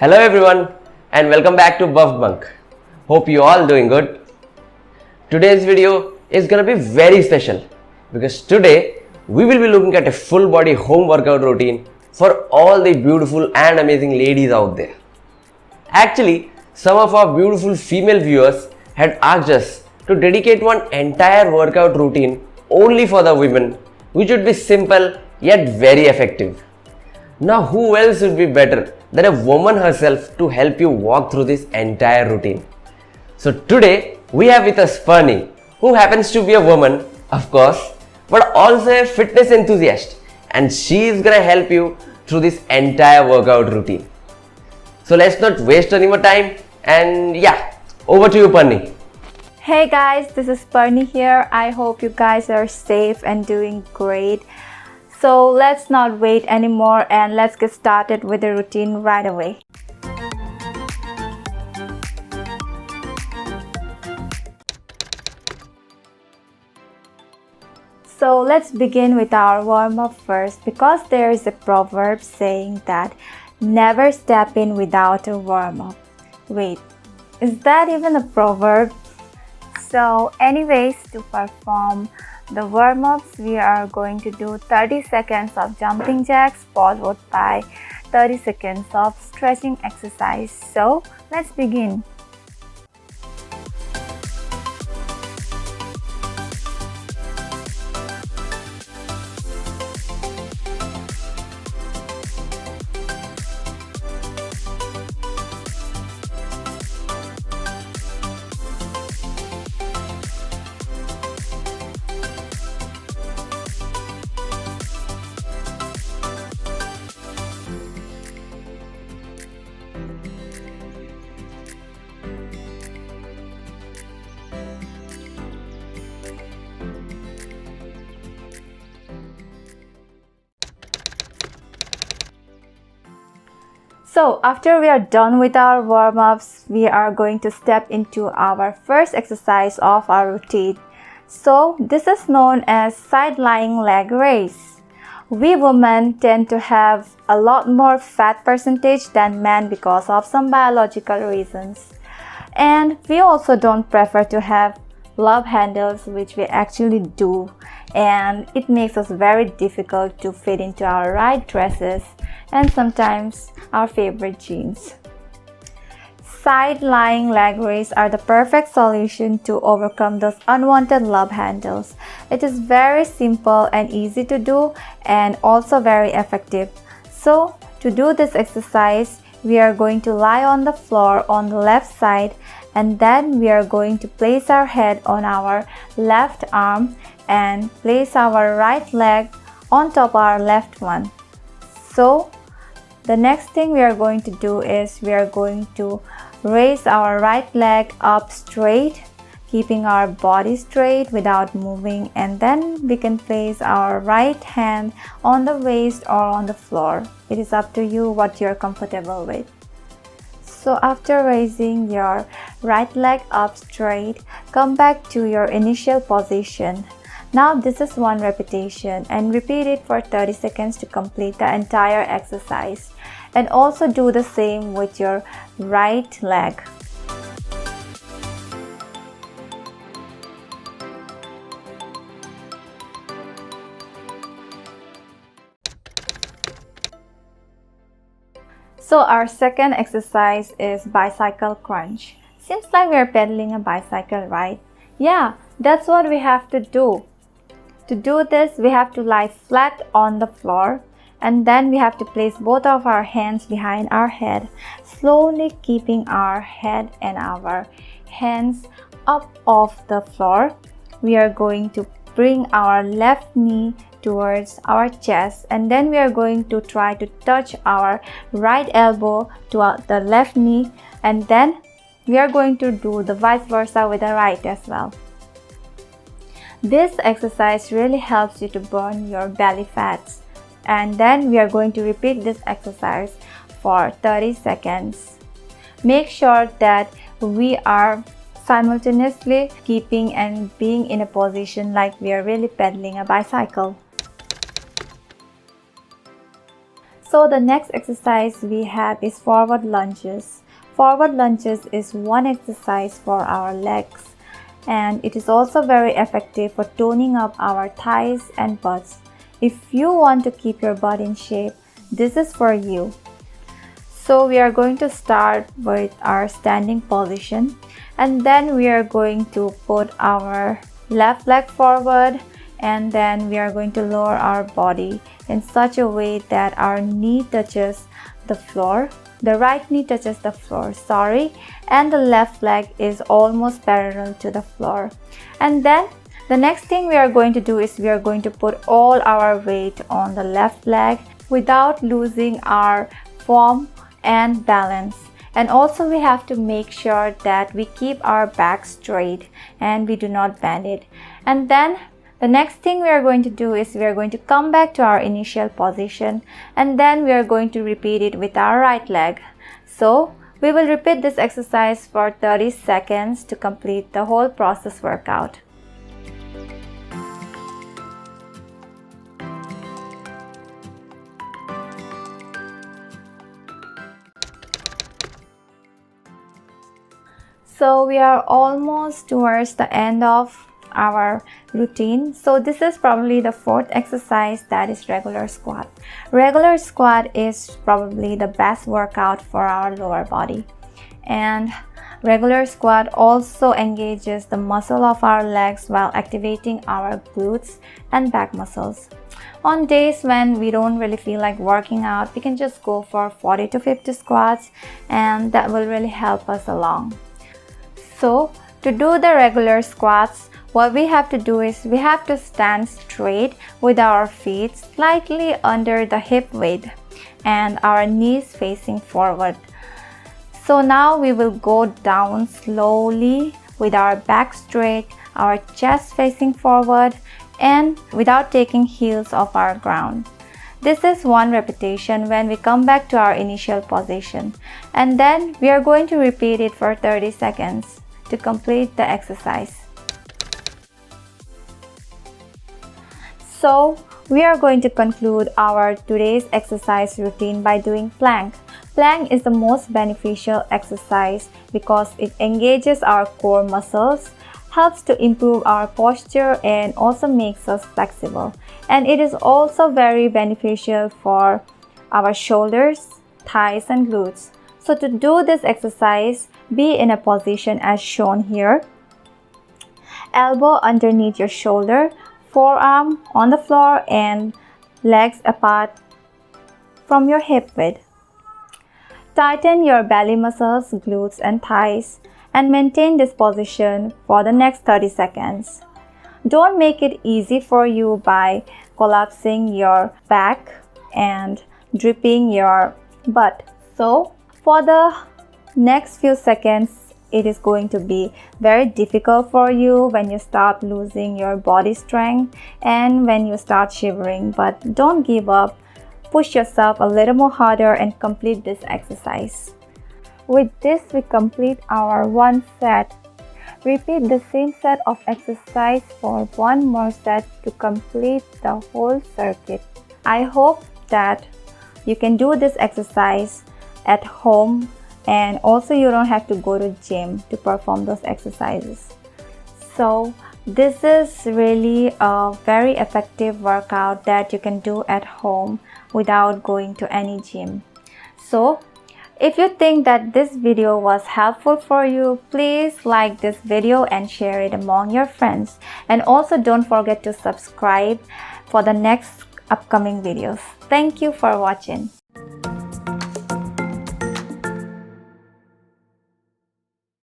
Hello everyone and welcome back to Buff Bunk. Hope you all doing good. Today's video is gonna be very special because today we will be looking at a full body home workout routine for all the beautiful and amazing ladies out there. Actually, some of our beautiful female viewers had asked us to dedicate one entire workout routine only for the women, which would be simple yet very effective. Now who else would be better than a woman herself to help you walk through this entire routine? So today we have with us Perni, who happens to be a woman, of course, but also a fitness enthusiast, and she is gonna help you through this entire workout routine. So let's not waste any more time, and yeah, over to you, Perni. Hey guys, this is Perni here. I hope you guys are safe and doing great. So let's not wait anymore and let's get started with the routine right away. So let's begin with our warm-up first, because there is a proverb saying that never step in without a warm-up. Wait, is that even a proverb? So anyways, to perform the warm-ups, we are going to do 30 seconds of jumping jacks followed by 30 seconds of stretching exercise. So let's begin. So after we are done with our warm-ups, we are going to step into our first exercise of our routine. So this is known as Sidelying Leg Raise. We women tend to have a lot more fat percentage than men because of some biological reasons. And we also don't prefer to have love handles, which we actually do. And it makes us very difficult to fit into our right dresses and sometimes our favorite jeans. Side-lying leg raise are the perfect solution to overcome those unwanted love handles. It is very simple and easy to do and also very effective. So to do this exercise, we are going to lie on the floor on the left side, and then we are going to place our head on our left arm and place our right leg on top of our left one. So the next thing we are going to do is we are going to raise our right leg up straight, keeping our body straight without moving, and then we can place our right hand on the waist or on the floor. It is up to you what you're comfortable with. So after raising your right leg up straight, come back to your initial position. Now this is one repetition, and repeat it for 30 seconds to complete the entire exercise. And also do the same with your right leg. So our second exercise is bicycle crunch. Seems like we are pedaling a bicycle, right? Yeah, that's what we have to do. To do this, we have to lie flat on the floor, and then we have to place both of our hands behind our head, slowly keeping our head and our hands up off the floor. We are going to bring our left knee towards our chest, and then we are going to try to touch our right elbow to the left knee, and then we are going to do the vice versa with the right as well. This exercise really helps you to burn your belly fats, and then we are going to repeat this exercise for 30 seconds. Make sure that we are simultaneously keeping and being in a position like we are really pedaling a bicycle. So the next exercise we have is forward lunges. Forward lunges is one exercise for our legs, and it is also very effective for toning up our thighs and butts. If you want to keep your butt in shape, this is for you. So we are going to start with our standing position, and then we are going to put our left leg forward, and then we are going to lower our body in such a way that our knee touches the floor. The right knee touches the floor, and the left leg is almost parallel to the floor. And then the next thing we are going to do is we are going to put all our weight on the left leg without losing our form and balance. And also we have to make sure that we keep our back straight and we do not bend it. And then the next thing we are going to do is we are going to come back to our initial position, and then we are going to repeat it with our right leg. So we will repeat this exercise for 30 seconds to complete the whole process workout. So we are almost towards the end of our routine. So this is probably the fourth exercise, that is regular squat. Regular squat is probably the best workout for our lower body, and regular squat also engages the muscle of our legs while activating our glutes and back muscles. On days when we don't really feel like working out, we can just go for 40 to 50 squats, and that will really help us along. So to do the regular squats, what we have to do is we have to stand straight with our feet slightly under the hip width and our knees facing forward. So now we will go down slowly with our back straight, our chest facing forward, and without taking heels off our ground. This is one repetition when we come back to our initial position, and then we are going to repeat it for 30 seconds to complete the exercise. So we are going to conclude our today's exercise routine by doing plank. Plank is the most beneficial exercise because it engages our core muscles, helps to improve our posture, and also makes us flexible. And it is also very beneficial for our shoulders, thighs, and glutes. So to do this exercise, be in a position as shown here. Elbow underneath your shoulder, forearm on the floor, and legs apart from your hip width. Tighten your belly muscles, glutes, and thighs, and maintain this position for the next 30 seconds. Don't make it easy for you by collapsing your back and dripping your butt. So for the next few seconds, it is going to be very difficult for you when you start losing your body strength and when you start shivering, but don't give up. Push yourself a little more harder and complete this exercise. With this, we complete our one set. Repeat the same set of exercise for one more set to complete the whole circuit. I hope that you can do this exercise at home, and also you don't have to go to gym to perform those exercises. So this is really a very effective workout that you can do at home without going to any gym. So if you think that this video was helpful for you, please like this video and share it among your friends. And also don't forget to subscribe for the next upcoming videos. Thank you for watching.